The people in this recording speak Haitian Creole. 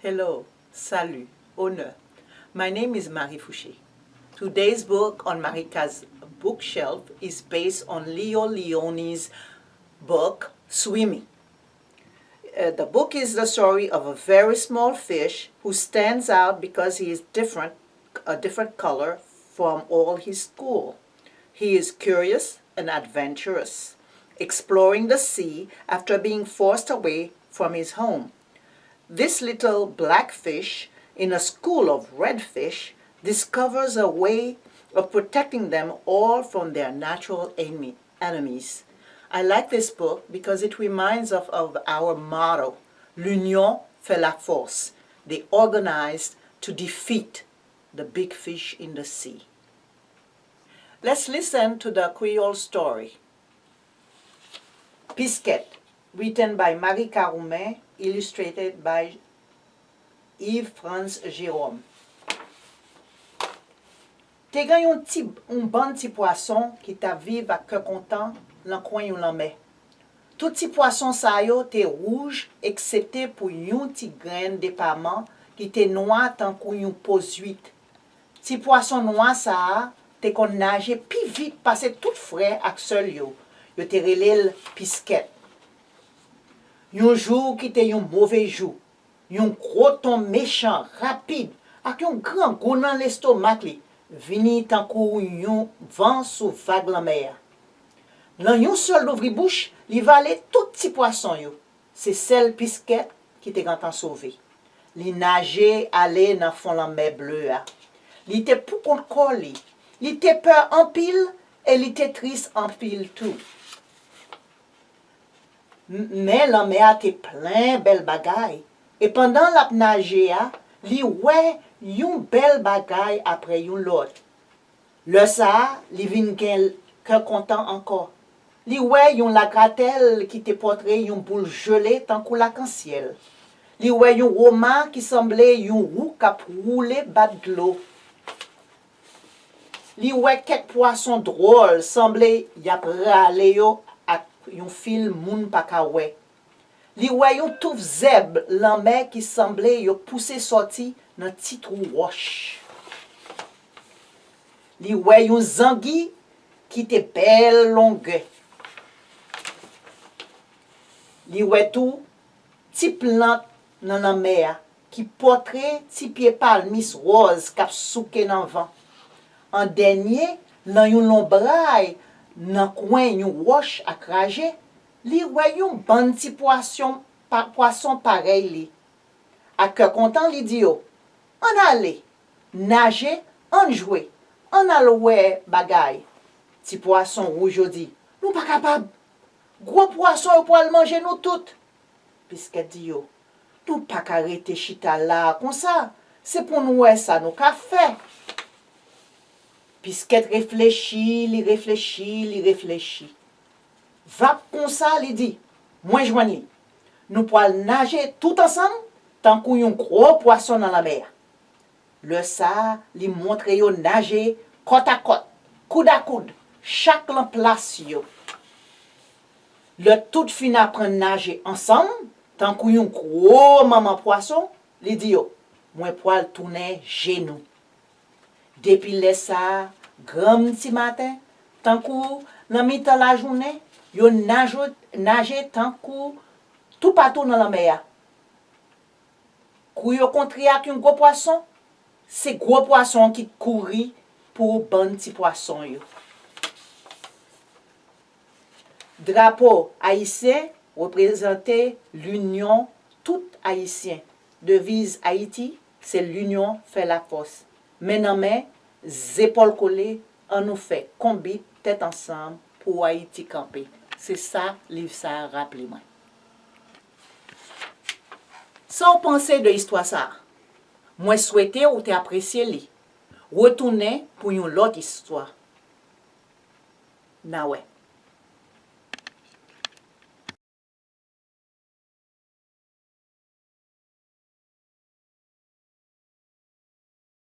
Hello, salut, honneur. My name is Marie Fouché. Today's book on Marika's bookshelf is based on Leo Leone's book, Swimming. The book is the story of a very small fish who stands out because he is a different color from all his school. He is curious and adventurous, exploring the sea after being forced away from his home. This little black fish in a school of red fish discovers a way of protecting them all from their natural enemies. I like this book because it reminds us of our motto, L'union fait la force. They organized to defeat the big fish in the sea. Let's listen to the Creole story. Pisquet, written by Marika Roumain, illustrated by Yves-Franz Jérôme. Te gen yon ban ti poisson qui ta vive à cœur content lan coin yon lanme. Tout ti poisson sa yo te rouge excepté pour yon ti graine d'éparement qui te noir tant kou yon posuite. Ti poisson noir sa te kon nage pi vite passe tout frais ak seul yo. Yo te relel Pisquet. Yon jour qui te yon mauvais jour. Yon gros ton méchant, rapide, ak yon grand goût dans l'estomac li, vini tan kou yon vent sous vague la mer. Lan yon seul d'ouvri bouche, li vale tout ti poisson yo. C'est celle Pisquet qui te gantan sauvé. Li nage ale nan fond la mer bleu a. Li te pou kont kol li. Li te peur en pile et li te triste en pile tout. Mais la mer te plein bel bagay. Et pendant la nage a, li wè yon bel bagay après yon lot. Le sa, li vin gen cœur content encore. Li wè yon la gratel qui te portre yon boule gelée tant kou l'arc-en-ciel. Li wè yon roman qui semblait yon roue k'ap roule bat de l'eau. Li wè kek poisson drôle semblait yap rale yo ak yon fil moun pa ka wè. Li wè yon touf zèb lanmè qui semblait yo pousse sorti nan ti trou roche. Li wè yon zangui qui te belle longue. Li wè tou ti plante nan la mer qui portre ti pied palmis rose k'ap souke nan vent. En dernier, nan yon lombraille nan coin yon roche ak raje, li wè yon ban ti poisson pareil li. A cœur content li di yo, an ale, nage, an jouer, an al wè bagay. Ti poisson rouge yo di, nou pa kapab. Gros poisson yo pou al manger nou tout. Pisquet di yo, nou pa ka rete chita la kon sa, c'est pour nou wè sa nou ka fè. Pisquet réfléchit, li réfléchit. Va comme ça, li dit, moi joigni. Nous pourrons nager tout ensemble, tant qu'on y a un gros poisson dans la mer. Le ça, li montre yo nager côte à côte, coude à coude, chaque en place yo. Le tout fin apprendre nager ensemble, tant qu'on y a un gros maman poisson, li dit yo, moi pourrons tourner genou. Depuis le ça, grand petit matin, tant qu'on dans mi-temps la journée, yo nage tant kou tout partout dans la mer. Kou yo kontri ak yon gros poisson, c'est gros poisson qui couri pour ban petit poisson yo. Drapeau haïtien représentait l'union tout haïtien. Devise Haïti, c'est l'union fait la force. Maintenant, épaules collées, on nous fait combi tête ensemble pour Haïti camper. C'est ça, livre ça, rappelez-moi. Sans penser de l'histoire ça, moi souhaiter ou te apprécier li. Retourner pour une autre histoire. Na ouais.